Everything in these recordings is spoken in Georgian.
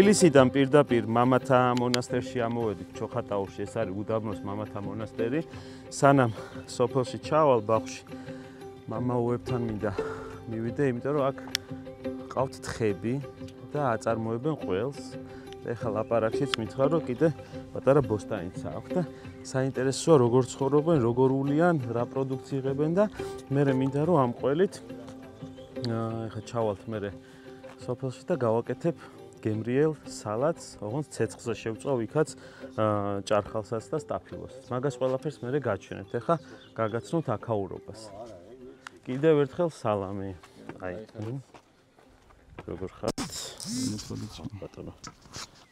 თბილისიდან პირდაპირ მამათა მონასტერში ამოვედით ჩოხატაურში, ეს არის უდაბნოს მამათა მონასტერი. სანამ სოფელში ჩავალ ბაღში მამაუებთან მინდა მივიდე, იმიტომ რომ აქ ყავთ თხები და აწარმოებენ ყველს. ეხლა ლაპარაკშიც მითხრა, რომ კიდე პატარა ბოსტანიც აქვს და საინტერესოა როგორ ცხოვრობენ, როგორ ულიან, რა პროდუქცია იღებენ და მე მინდა რომ ამ ყველით ეხლა ჩავალთ მე სოფელში და გავაკეთებ გემრიელ სალატს, ოღონდ ცეცხლზე შევწვა ვიქაც ჭარხალსაც და სტაფილოსაც. მაგას ყველაფერს მე გაჩვენებთ. ეხლა გაგაცნობთ აქაურობას. კიდევ ერთხელ სალამი. აი, როგორ ხართ? ბატონო.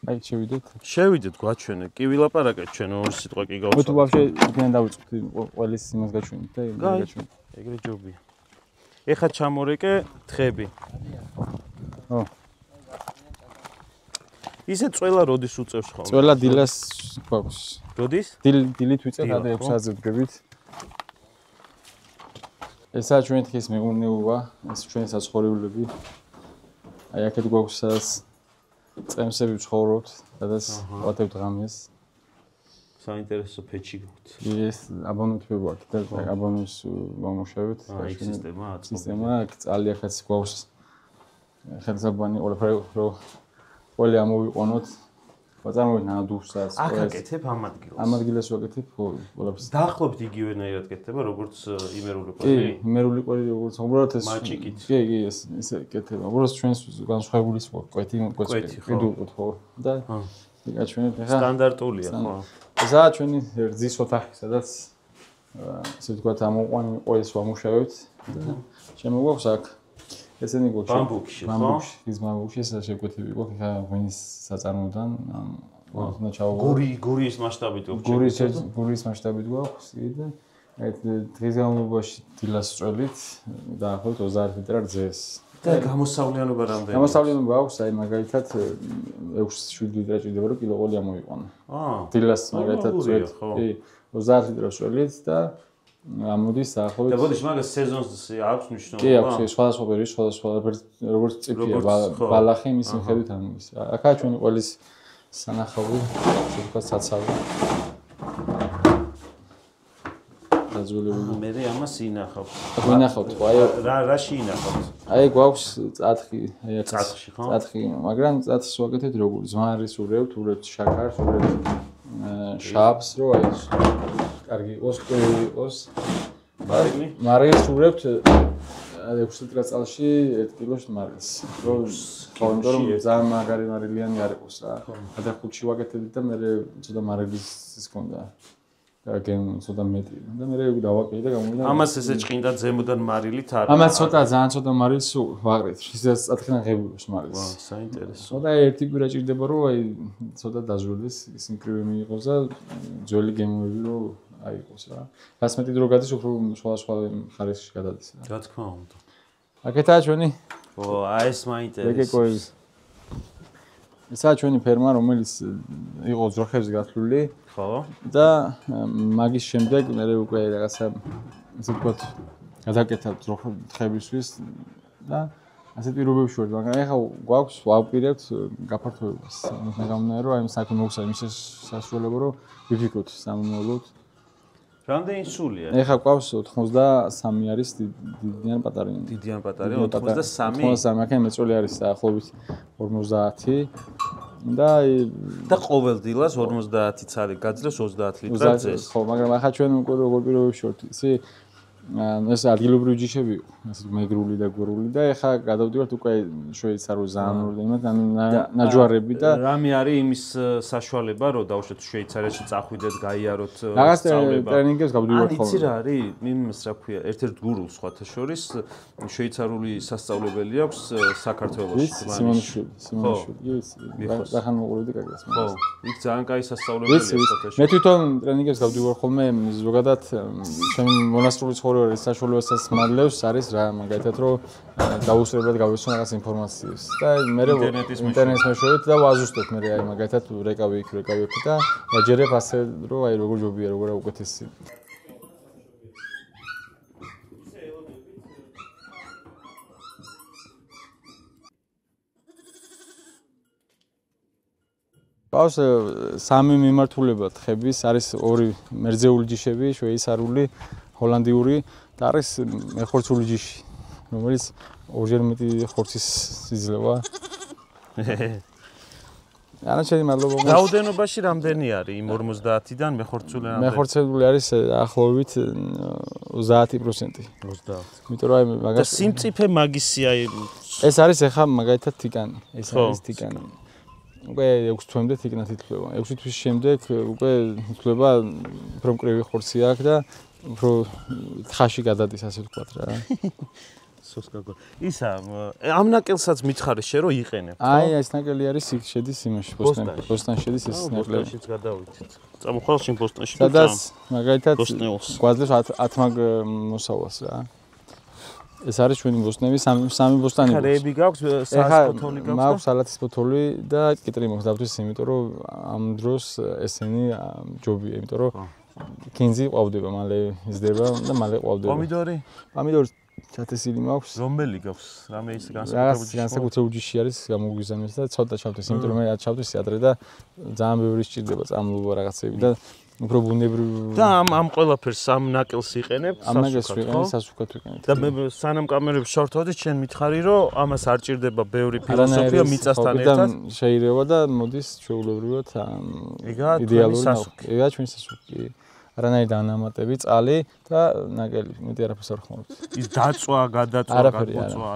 აი, შევიდეთ. შევიდეთ, გვაჩვენე. კი ვილაპარაკეთ ჩვენ ორი სიტყვა კი გავსვა. თუ ვაფშე იქიდან დავიწყოთ ყველის იმას გაჩვენეთ და გაჩვენეთ. ეგრე ჯობია. ეხლა ჩამორეკე თხები. ო. ისე წველა როდის უწევს ხოლმე? წველა დილას გვაქვს. როდის? დილით ვიწევთ, ადრე 6 საათზე ვდგებით. ესაა ჩვენი თხის მეურნეობა, ეს ჩვენი საცხოვრებლები. აი აქეთ გვაქვს სადაც წემსები ვცხოვრობთ, სადაც ვატევთ ღამეს. საინტერესო ფეჩი გაქვთ. ეს აბონენტები გვაქვს და აბონოს ვამუშავებთ. აი სისტემა აწყობთ. სისტემა წალი აქაც გვაქვს. ხელსაბანი ყველი ამოვიყონოთ. ვაწარმოებთ ნადუხსაც. აქ აკეთებ ამ ადგილას. ამ ადგილას ვაკეთებ ყველაფერს. დაახლოებით იგივენაირად კეთდება, როგორც იმერული ყველი. კი, იმერული ყველი როგორც უბრალოდ ეს მაჭიკით. კი, ეს კეთდება. უბრალოდ ჩვენს განსხვავებული კვეთი ვიდუყოთ ხო და გაჩვენებთ ახლა. სტანდარტულია ხო? ესაა ჩვენი რძის ოთახი, სადაც ასე ვთქვათ ამოყვანი ყველს ვამუშავებთ და შემოგვაქვს აქ ესენი გვაქვს ბამბუქში ხო? ის ბამბუქში ეს შეკვეთები გვაქვს ხა ღვინის საწარმოდან უნდა ჩავაგო. გურიის მასშტაბით გვაქვს. გურიის მასშტაბით გვაქვს და აი დღის განმავლობაში დილას წველით დაახლოებით 30 ლიტრ რძეს. და გამოსავლიანობა რამდენი? გამოსავლიანობა აქვს, აი მაგალითად 6-7 ლიტრ ჭირდება რომ კილოყოლი ამოიყვანო. დილას მაგალითად წველით. კი, 30 ლიტრ წველით და ამოდის დაახლოებით. და ბოდიში მაგას სეზონს აქვს მნიშვნელობა? კი, აქვს, სხვადასხვა პერიოდი, სხვადასხვა როგორც წიფია, ბალახი მის მიხედვით ამოდის. აქაა ჩვენი ყველის სანახავი, ასე ვთქვათ, საცავი. მე ამას ინახავთ. ვინახავთ, აი რაში ინახავთ? აი გვაქვს წათხი, აი აქ წათხში ხო? წათხი, მაგრამ წათხს ვაკეთებთ როგორ? ზმარის ურევთ, შაქარს, ურევთ შაბს, რო აი კარგი იყოს, ყვევი იყოს. მარილს ურევთ 6 ლიტრ წყალში 1 კილოს მარილს. რომ ძალიან მაგარი მარილიანი არ იყოს რა. და 5-ში ვაკეთებთ და მე ცოტა მარილის ის ქონდა. გემ ცოტა მეტი და მე დავაკეთე და გამოვიდა. ამას ესე ჭყინდა ზემოდან მარილით არ. ამას ძალიან ცოტა მარილს ვაღრით. ისედაც წათხიდან ღებულობს მარილს. ვა, საინტერესო. და ერთი კვირა ჭირდება რომ აი ცოტა დაზრუნდეს, ის იმკრივე მიიღოს და ძველი გემოები რომ აიყოს რა. რას მეტი დრო გადის, უფრო სხვა ხარისხში გადადის რა. რა თქმა უნდა. აქეთაა ჩვენი. ო, აი ეს მაინტერესებს. ესაა ჩვენი ფერმა, რომელიც იყო ძროხებზე გათვლილი. ხო. და მაგის შემდეგ მე უკვე რაღაცა ასე ვთქვათ, გადაკეთა თხებისთვის და ასეთ პირობებში ვარ, მაგრამ ეხლა გვაქვს ვაპირებთ გაფართოებას. მე გამნა რომ აი საქმე მოგცა იმის სასრულებო რომ ვიფიქროთ სამომავლოდ. რამდენი სულია? ეხლა გვაქვს 83 არის დიდიან პატარიანი. დიდიან პატარიანი 83? 83, აქ მეწოლი არის დაახლოებით 50 და ყოველ დილას 50 ცალი გაძლევს 30 ლიტრ რძეს. ხო, მაგრამ ახლა ჩვენ უკვე როგორ პირობებში ვართ, ისე ეს ადგილობრივი ჯიშები იყო, ასე მეგრული და გურული და ეხლა გადავდივართ უკვე შვეიცარიულ ზანურ იმად, ანუ ნაჯვარები და რამე არის იმის საშუალება, რომ დავუშვათ შვეიცარიაში წახვიდეთ, გაიაროთ რაღაც ტრენინგებს გავდივართ ხოლმე. იცი რა არის? იმის რა ქვია, ერთ-ერთ გურულს სხვათა შორის შვეიცარიული სასწავლებელი აქვს საქართველოში. სიმონიშვილი, დახანმოყურებდი კარგად. ხო, იქ ძალიან კაი სასწავლებელია სხვათა შორის. მე თვითონ ტრენინგებს გავდივარ ხოლმე, ზოგადად ჩემი მონასტრული ცხოვრების საშუალებასაც მადლევს არის რა, მაგალითად რომ დაუსწრებლად გავისვენ რაღაც ინფორმაციას და მე ინტერნეტის მეშვეობით და ვაზუსტებ მე აი მაგალითად რეკავი იქ და ვაჯერებ ასე რომ აი როგორ ჯობია, როგორ უკეთესი. ყავს სამი მიმართულება თხების, არის ორი მერძეული ჯიშები, შვეიცარიული, ჰოლანდიური და არის მეხორცული ჯიში, რომელიც ორჯერ მეტი ხორცის იძლევა. ანაჩენი მადლობა. რაოდენობაში რამდენი არის იმ 50-დან მეხორცული რამდენი? მეხორცებული არის ახლობით 30%. 30. იმიტომ რომ და სიმწიფე მაგისია ეს არის ახლა მაგალითად თიკანი. ეს არის თიკანი. უკვე 6 თვემდე თიკნად ითვლება. 6 თვის შემდეგ უკვე ითვლება უფრო მკრივი ხორცი აქვს და უფრო თხაში გადადის ასე ვთქვათ რა. სოსკაგო. ისა ამ ნაკელსაც მითხარი შე რომ იყენებ, ხო? აი ეს ნაკელი არის იქ შედის იმაში ბოსტანში შედის ეს ნაკელი. ბოსტანშიც გადავიდეთ. წამოხვალ შენ ბოსტანში და სადაც მაგალითად გვაძლევს 10 მაგ მოსავალს რა. ეს არის ჩვენი ბოსტნები, სამი ბოსტანი. ხარები გაქვს, სალათის ფოთოლი გაქვს? მაქვს სალათის ფოთოლი და კიტრი მაქვს დავთვის, იმიტომ რომ ამ დროს ესენი ჯობია, იმიტომ რომ კინზი ყვავდება, მალე იზრდება და მალე ყვავდება. პომიდორი? პომიდორი ჩათესილი მაქვს. რომელი გაქვს? რამე ის განსაკუთრებული ჯიში არის გამოგვიზამეს და ცოტა ჩავთვის, იმიტომ რომ მე რაც ჩავთვის ადრე და ძალიან ბევრი სჭირდება წამლობა რაღაცები და უფრო ბუნებრივი და ამ ყველაფერს ამ ნაკელს იყენებთ ამ ნაკელს ვიყენებ სასუქად ვიყენებ და მე სანამ კამერებს შორთვადი შენ მითხარი რომ ამას არ ჭირდება ბევრი ფილოსოფია მიწასთან ერთად შეიძლება და მოდის ჩვეულებრივად იდეალური სასუქი ეგაა ჩვენი სასუქი არანაირი დანამატები წყალი და ნაკელი მეტი არაფერს არ ხმობთ ის დაწვა გადაწვა გადაწვა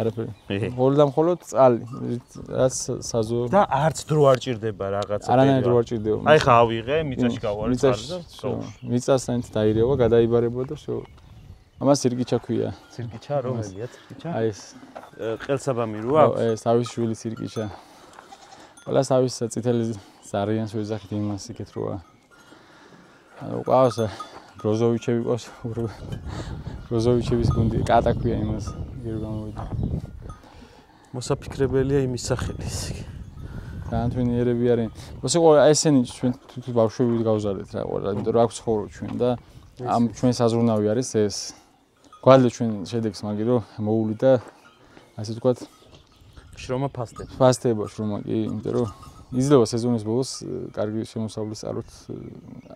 არაფერი მხოლოდ და მხოლოდ წყალი რაც საზო და არც დრო არ ჭირდება რაღაცა არანაირი დრო არ ჭირდება აი ხა ავიღე მიწაში გავარი წყალი და მიწასთან დაირევა გადაიბარება და всё ამას სირკიჩა ქვია სირკიჩა რომელია სირკიჩა აი ეს ყელსაბამი რო აქვს ეს თავის შვილი სირკიჩა ყველა თავის წითელი ზარიანს ვეძახით იმას იქეთ როა ანუ ყავს გროზოვიჩები ყავს გროზოვიჩების გუნდი კატა ქვია იმას გერ გამოვიდა მოსაფიქრებელია იმის სახელი ისე განთვინიერები არიან მოსე ესენი ჩვენ თვითონ ბავშვები გავზარდეთ რა ყველა იმიტომ რომ აქვს ხოვრო ჩვენ და ამ ჩვენ საზრუნავი არის ეს გვაძლევს ჩვენ შედეგს მაგი რომ მოული და ასე ვთქვათ შრომა ფასტება შრომა კი იმიტომ რომ იძლევა სეზონის ბოლოს კარგი შემოსავლის წარვით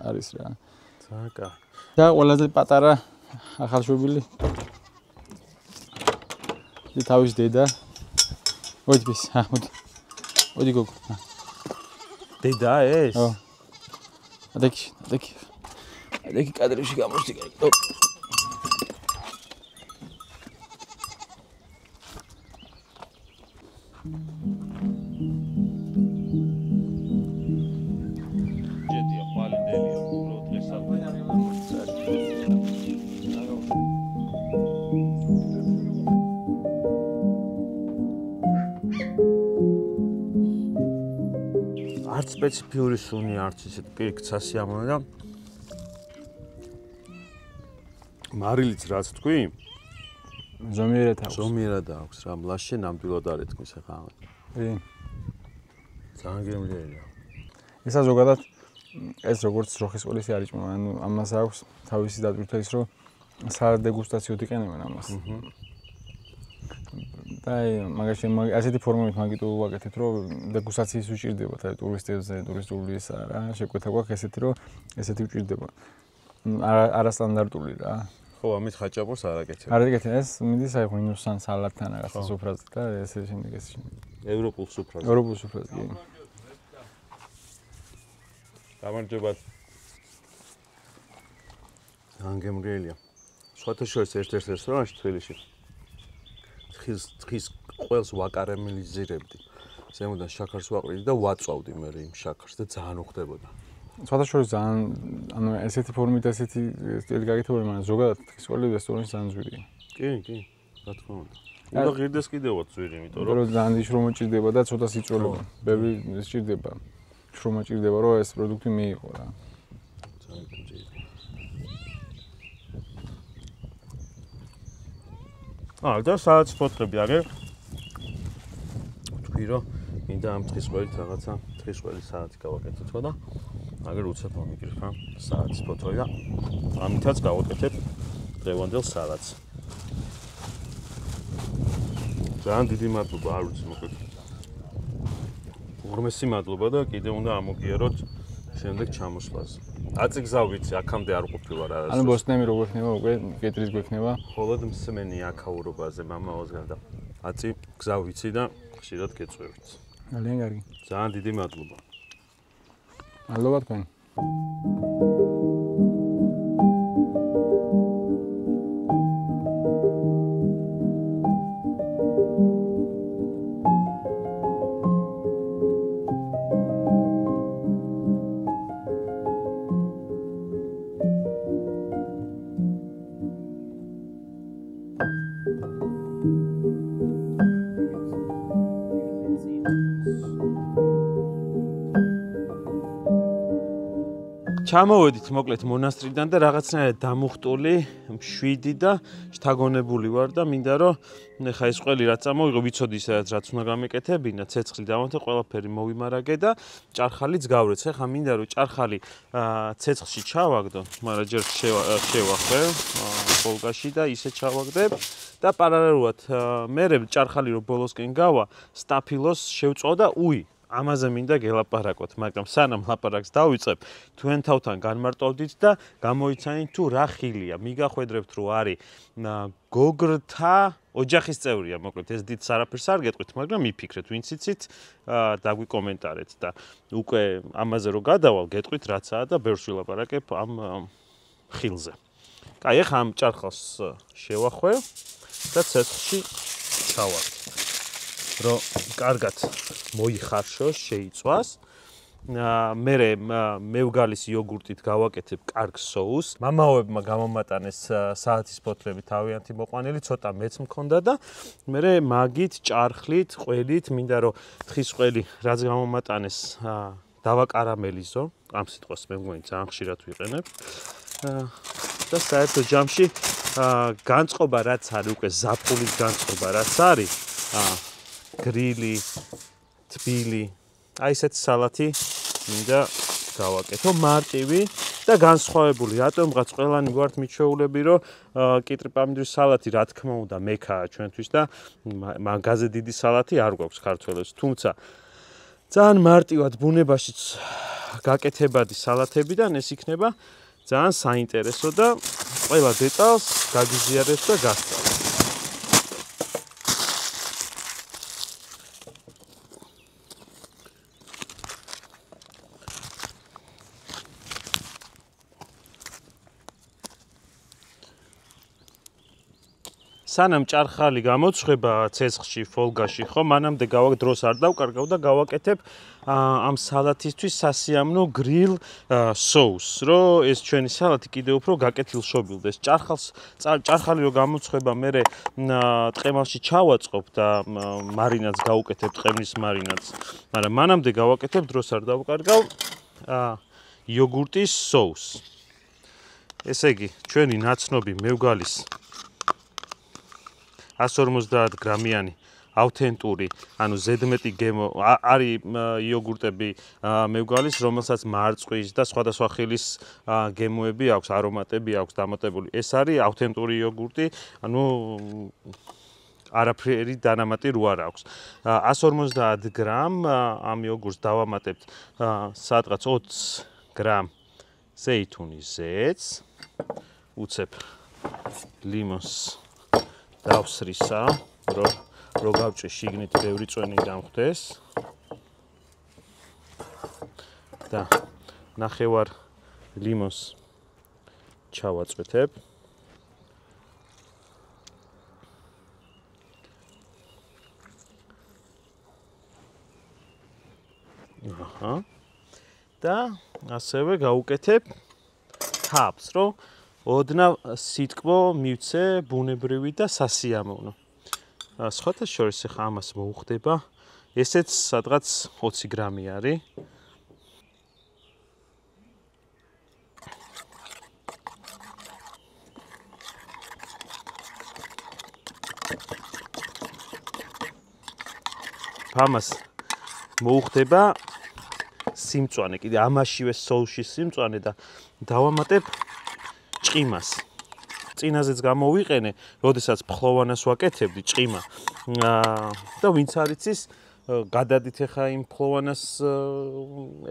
არის რა. ძალიან კარგი. და ყველაზე პატარა ახალშობილი. ის თავის დედა. მოდი ბის, მოდი. მოდი გოგო. დედა ეს? ხო. ადექი კადრებში გამოსდი კარგი. სპეციფიური სუნი არც ისეთ პირიქით სასიამოვნო და მარილიც რაც თქვი ზომიერად აქვს რა მლაშე ნამდვილად არ ეთქმის ახლა ძალიან გემრიელია ისა ზოგადად ეს როგორც როხის ყოლის არიჭმა ანუ ამას აქვს თავისი დატვირთვა ის რომ სადეგუსტაციოდ იყენებენ ამას და მაგაში ასეთი ფორმებით მაგიტო ვაკეთეთ რომ დეგუსტაციის უჭირდება და ტურისტებზე ტურისტული ესა რა შეკვეთა გვაქვს ესეთი რომ ესეთი უჭირდება არასტანდარტული რა ხო ამით ხაჭაპურს არ აკეთებ არ აკეთებ ეს მიდის აი ღვინოსთან სალატთან რაღაცა სუფრაზე და ესე შემდეგ ეს ევროპულ სუფრაზე კი გამარჯობა ძალიან გემრიელია სხვათა შორის ერთ-ერთ რესტორანში თბილისში თხის ყველს ვაკარამელიზირებდი. ზემოდან შაქარს ვაყრიდი და ვაწვავდი მე იმ შაქარს და ძალიან უხდებოდა. სხვათა შორის ძალიან ანუ ესეთი ფორმით ესეთი სტილი გაკეთებული, მაგრამ ზოგადად თხის ყველი რესტორანი ძალიან ძვირია. კი, რა თქმა უნდა. უნდა ღირდეს კიდევაც ძვირი, იმიტომ რომ ძალიან შრომა ჭირდება და ცოტა სიწოლება. ბევრი სჭირდება. შრომა ჭირდება, რომ ეს პროდუქტი მიიღო რა. ძალიან გემრიელი. და სალათის ფოთლები აგერ თქვი რომ მინდა ამ თხის ყველით რაღაცა თხის ყველის სალათი გავაკეთოთ ხო და აგერ უცებ მომიგრებ რა სალათის ფოთლები და ამითაც გავაკეთებ დღევანდელ სალათს ძალიან დიდი მადლობა არ ვიცი მოკლედ ორმესი მადლობა და კიდე უნდა ამოგიაროთ შემდეგ ჩამოსვლაზე. აწი გზა ვიცი, აქამდე არ ყოფილა რა. ანუ ბოსტნემი როგორ ხდება უკვე კეთრის გვექნება? მხოლოდ მსმენი აქაურობაზე მამაოსგან და აწი გზა ვიცი და ხშირად გეწვევით. ძალიან კარგი. ძალიან დიდი მადლობა. მადლობა თქვენ. ჩამოვედით მოკლედ მონასტრიდან და რაღაცნაირად დამუხტული, მშვიდი და შთაგონებული ვარ და მინდა რომ ეხა ეს ყველი რაც წამოვიღო ვიცოდი სადაც რაც უნდა გამეკეთებინა, ცეცხლი დავანთე, ყველაფერი მოვიმარაგე და ჭარხალიც გავრეც. ეხა მინდა რომ ჭარხალი ცეცხლში ჩავაგდო, მაგრამ ჯერ შევახვევ პოლკაში და ისე ჩავაგდებ და პარალელურად მე ჭარხალი რო ბოლოსკენ გავა, სტაფილოს შევწვა და ამაზე მინდა გელაპარაკოთ, მაგრამ სანამ ლაპარაკს დავიწყებ, თქვენ თავთან განმარტოვდით და გამოიცანით თუ რა ხილია. მიგახვედრებთ რომ არის გოგრთა ოჯახის წევრია, მოკლედ ეს დიდ არაფერს არ გეტყვით, მაგრამ მიფიქრეთ, ვინც იცით, დაგვიკომენტარეთ და უკვე ამაზე რო გადავალ, გეტყვით რაცაა და ბევრს ვილაპარაკებ ამ ხილზე. კაი, ეხა ამ ჭარხალს შევახვევ და ცეცხლში ჩავარდ. რომ კარგად მოიხარშოს, შეიწვას. მერე მევგალის იოგურტით გავაკეთებ კარგ სოუსს. მამაოებმა გამომატანეს საათის ფოთლები თავიანთი მოყვანილი, ცოტა მეც მქონდა და მერე მაგით, ჭარხლით, ყველით, მინდა რომ თხის ყველი რაც გამომატანეს დავაკარამელიზო. ამ სიტყვას მე მგონი ძალიან ხშირად ვიყენებ. და საერთო ჯამში განწყობა რაც არის, უკვე ზაფხულის განწყობა რაც არის, გრილი, თბილი, აი ესეთი სალათი მინდა გავაკეთო, მარტივი და განსხვავებული. რატომღაც ყველანი ვართ მიჩვეულები, რომ კიტრი პამიდრის სალათი რა თქმა უნდა მექაა ჩვენთვის და მაგაზე დიდი სალათი არ გვაქვს ქართველებს. თუმცა ძალიან მარტივად ბუნებაშიც გაკეთებადი სალათებიდან ეს იქნება ძალიან საინტერესო და ყველა დეტალს გაგიზიარებს და გასწავლთ. სანამ ჭარხალი გამოცხება ცეცხლში, ფოლგაში, ხო, მანამდე დროს არ დავკარგავ და გავაკეთებ ამ სალათისთვის სასიამოვნო გრილ სოუსს, რომ ეს ჩვენი სალათი კიდევ უფრო გაკეთილშობილდეს. ჭარხალი რო გამოცხება, მე ტყემალში ჩავაწყობ და მარინადს გავუკეთებ, ტყემლის მარინადს. მაგრამ მანამდე გავაკეთებ, დროს არ დავკარგავ იოგურტის სოუსს. ესე იგი, ჩვენი ნაცნობი მევგალის 150 გრამიანი ავთენტური, ანუ ზედმეტი გემო არის იოგურტები მევგალის, რომელსაც მარწყვის და სხვადასხვა ხილის გემოები აქვს, არომატები აქვს დამატებული. ეს არის ავთენტური იოგურტი, ანუ არაფერი დანამატი რო არ აქვს. 150 გრამ ამ იოგურტს დავამატებთ სადღაც 20 გრამ ზეითუნის ზეთს, უცებ ლიმონს დავსრისა, რომ გავჭრი შიგნით ბევრი წვენი დამხვდეს და ნახევარ ლიმონს ჩავაწვეთებ. და ასევე გავუკეთებ თაფლს, რომ ოდნავ სიტკბო მივცე ბუნებრივი და სასიამოვნო. სხვათა შორის ახლა ამას მოუხდება. ესეც სადღაც 20 გრამი არის. ამას მოუხდება სიმწვანე, კიდე ამაშივე სოუსში სიმწვანე და დავამატებ ჭყიმას. წინაზეც გამოვიყენე, როდესაც ფხლოვანას ვაკეთებდი ჭყიმა. და ვინც არ იცის, გადადით ახლა იმ ფლოვანას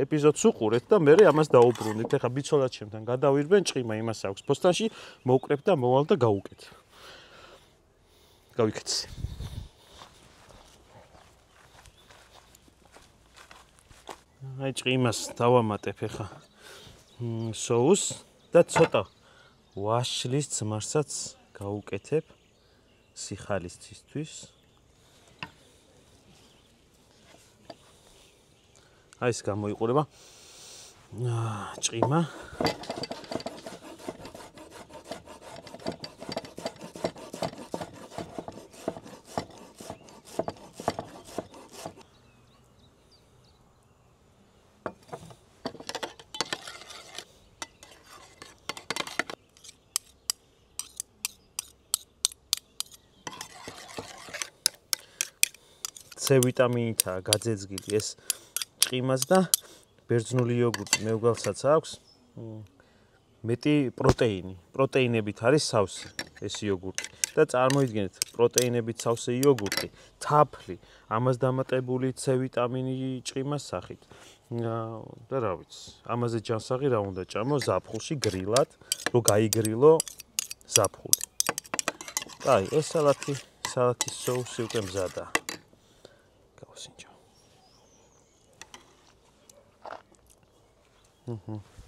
ეპიზოდს უყურეთ და მე ამას დაუბრუნდით. ახლა ბიცოლად ჩემთან გადავირბენ, ჭყიმა იმას აქვს ფოსტანში, მოვკრებ და მოვალ და გავუკეთე. გავიქცე. აი ჭყიმას დავამატებ ახლა соус და ცოტა ვაშლის ძმარსაც გავუკეთებ სიხალისთვის. აი ეს გამოიყურება ჭყიმა. C ვიტამინითაა გაძეძგილი ეს ჭყიმას და ბერძნული იოგურტი მეუღალსაც აქვს მეტი პროტეინებით არის სავსე ეს იოგურტი და წარმოიდგინეთ პროტეინებით სავსე იოგურტი თაფლი ამას დამატებული C ვიტამინი ჭყიმას სახით და რა ვიცი ამაზე ჯანსაღი რა უნდა ჭამო ზაფხულში გრილად რომ გაიგრილო ზაფხული და აი ეს სალათის соуსი უკვე მზადაა გავსინჯო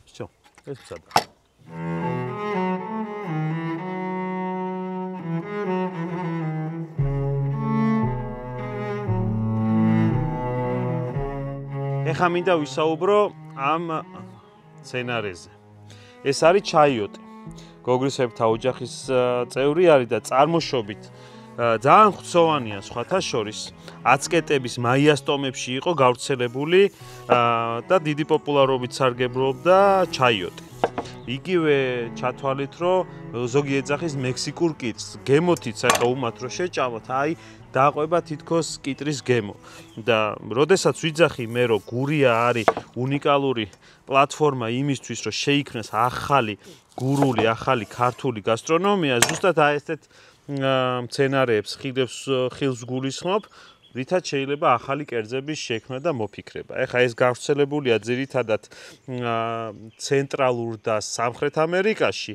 Всё, ეს მზადა. ეხლა მინდა ვისაუბრო ამ სცენარეზე. ეს არის ჩაიოტი. გოგრისებრთა ოჯახის წევრი არის და წარმოშობით ძალიან ხვცოვანია სხვათა შორის. აცტეკების მაიას ტომებში იყო გავრცელებული და დიდი პოპულარობით სარგებლობდა ჩაიოტი. იგივე ჩათვალეთ, რომ ზოგი ეძახის მექსიკურ კიტრს. გემოთიც ახლა უმათ რომ შეჭამოთ, აი დააყვება თითქოს კიტრის გემო. და როდესაც ვიძახი მე რომ გურია არის უნიკალური პლატფორმა იმისთვის, რომ შეიქმნას ახალი გურული, ახალი ქართული გასტრონომია, ზუსტად აი ესეთ სცენარეებს ხილს გულისხმობ, რითაც შეიძლება ახალი კერძების შექმნა და მოფიქრება. ეხლა ეს გავრცელებულია ძირითადად ცენტრალურ და სამხრეთ ამერიკაში,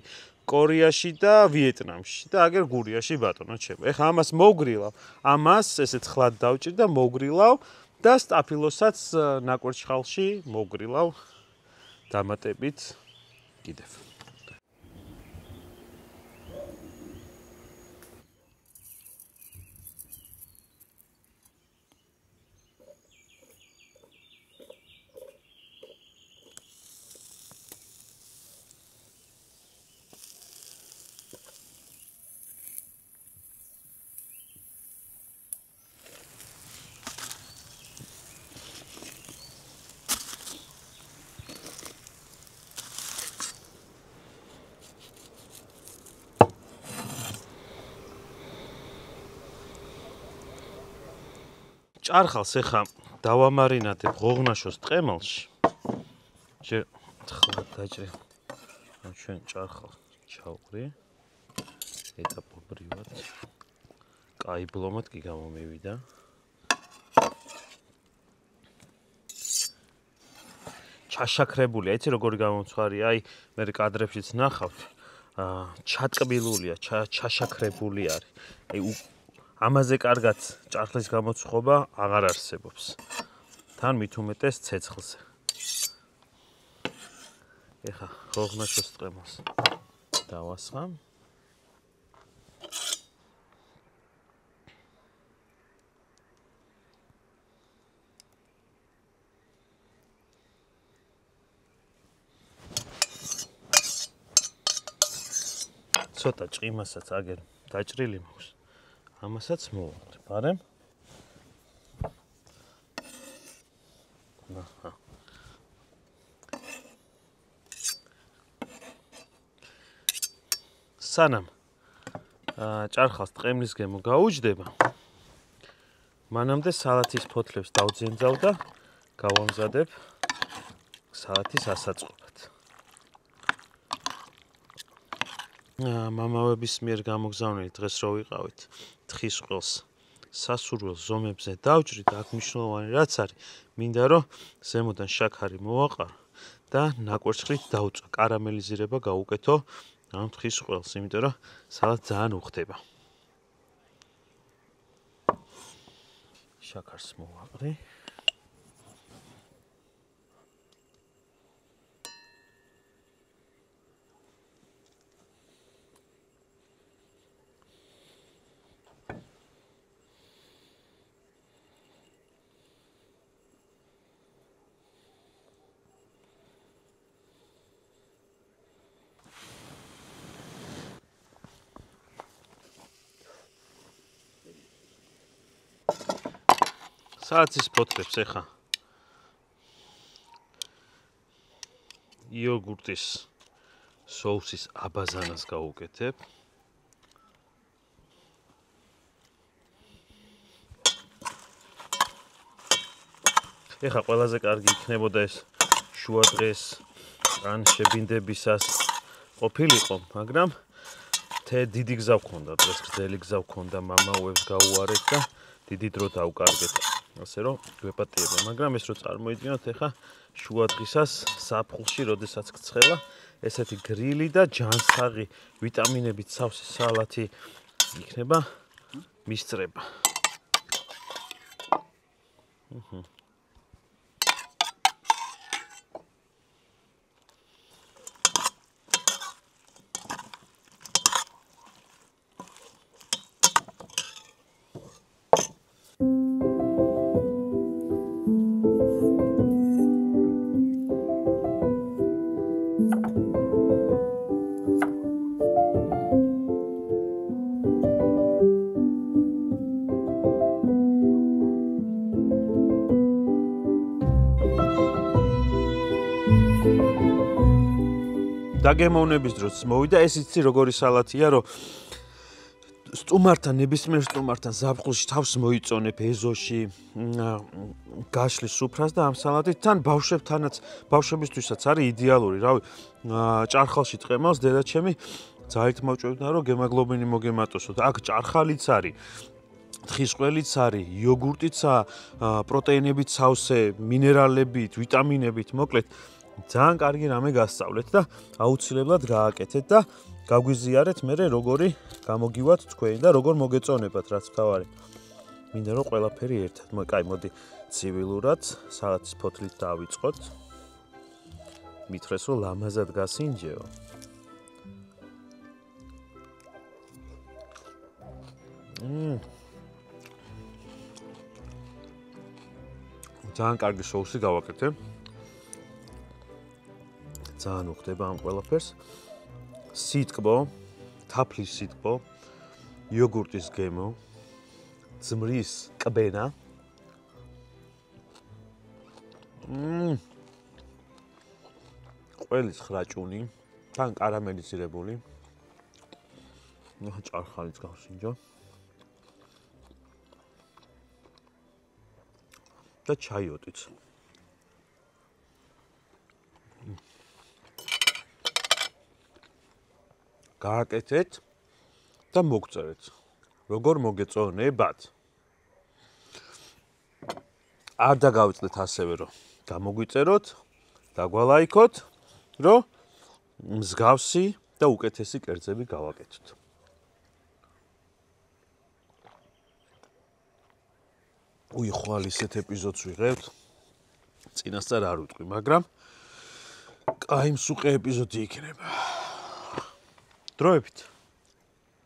კორეაში და ვიეტნამში და აგერ გურიაში ბატონო ჩემო. ეხლა ამას მოვგრილავ, ამას ესეც ხლად დავჭირ და მოვგრილავ და სტაფილოსაც ნაკვერჩხალში მოვგრილავ დამატებით კიდევ. ჭარხალს ეხა დავამარინადებ ღოღნაშოს ტყემალში. ჯერ ხლა დაჭრე. ჩვენ ჭარხალს ჩავყრი. ეტაპობრივად. კაი ბლომად კი გამომივიდა. ჩაშაქრებულია, იცი როგორი გამომცვარი, აი მე კადრებშიც ნახავთ. ჩატკბილულია, ჩაშაქრებული არის. აი ამაზე კარგად ჭარხლის გამოცხობა აღარ არსებობს. თან მით უმეტეს ცეცხლზე. ეხა ღოღნაშოს ტყემალს დავასხამ. ცოტა ჭყიმასაც აგერ დაჭრილი მაქვს. ამასაც მოვუყრებ, არა? აჰა. სანამ ჭარხალს ტყემლის გემო გაუჯდება, მანამდე სალათის ფოთლებს დავძენძავ და გავამზადებ სალათის ასაწყობად. მამავების მიერ გამოგზავნილი დღეს რო ვიყავით თხის ყელს სასურველ ზომებზე დავჭრით, აქ მნიშვნელოვანი რაც არის, მინდა რომ ზემოდან შაქარი მოვაყარო და ნაკვერცხლით დავწვა, კარამელიზირება გავუკეთო ამ თხის ყველს, იმიტომ რომ სალატი ძალიან უხდება. შაქარს მოვაყრი. სალათის ფოთლებს ეხა იოგურტის соусის აბაზანას გავუკეთებ. ეხა ყველაზე კარგი იქნებოდა ეს შუადღეს ან შებინდებისას ყოფილიყო, მაგრამ დიდი გზა გქონდა, დღეს გრძელი გზა გქონდა, მამაუებს გაუარეთ და დიდი დრო დავკარგეთ. ასე რომ გვეპატიება, მაგრამ ეს რო წარმოიდგინოთ, ეხა შუადღისას საფხულში, როდესაც გცხელა, ესეთი გრილი და ჯანსაღი ვიტამინებით სავსე სალათი იქნება მისწრება. დაგემოვნების დროს მოვიდა ეს იცი როგორი სალათია რომ სტუმართან ნებისმიერ სტუმართან ზაფხულში თავს მოიწონებ ეზოში გაშლის სუფრას და ამ სალათით თან ბავშვებისთვისაც არის იდეალური რავი ჭარხალში ტყემალს დედაჩემი ძალით მოჭვევდა რომ გემაგლობინი მოგემატოსო და აქ ჭარხალიც არის თხის ყველიც არის იოგურტიცაა პროტეინებით სავსე მინერალებით ვიტამინებით მოკლედ ძალიან კარგი რამე გასწავლეთ და აუცილებლად გააკეთეთ და გაგვიზიარეთ მერე როგორი გამოგივათ თქვენი და როგორ მოგეწონებათ რაც თავარი. მინდა რომ ყველაფერი ერთად. კაი, მოდი ცივილურად სალათის ფოთლით დავიწყოთ. მითხრეს რომ ლამაზად გასინჯეო. ძალიან კარგი соуსი გავაკეთე. ძალიან უხდება ამ ყველაფერს. სიტკბო, თაფლის სიტკბო, იოგურტის გემო, ძმრის კბენა. ყველის ხრაჭუნი, თან კარამელიზირებული. ჭარხალიც გავსინჯო. და ჩაიოტიც. გააკეთეთ და მოგწერეთ. როგორ მოგეწონებათ. არ დაგავიწყდეთ ასევე რომ გამოგვიწეროთ, დაგვალაიქოთ, რომ მსგავსი და უკეთესი კერძები გავაკეთოთ. ხვალ ისეთ ეპიზოდს ვიღებთ. წინასწარ არ ვიტყვი, მაგრამ კაი მსუყე ეპიზოდი იქნება. დროებით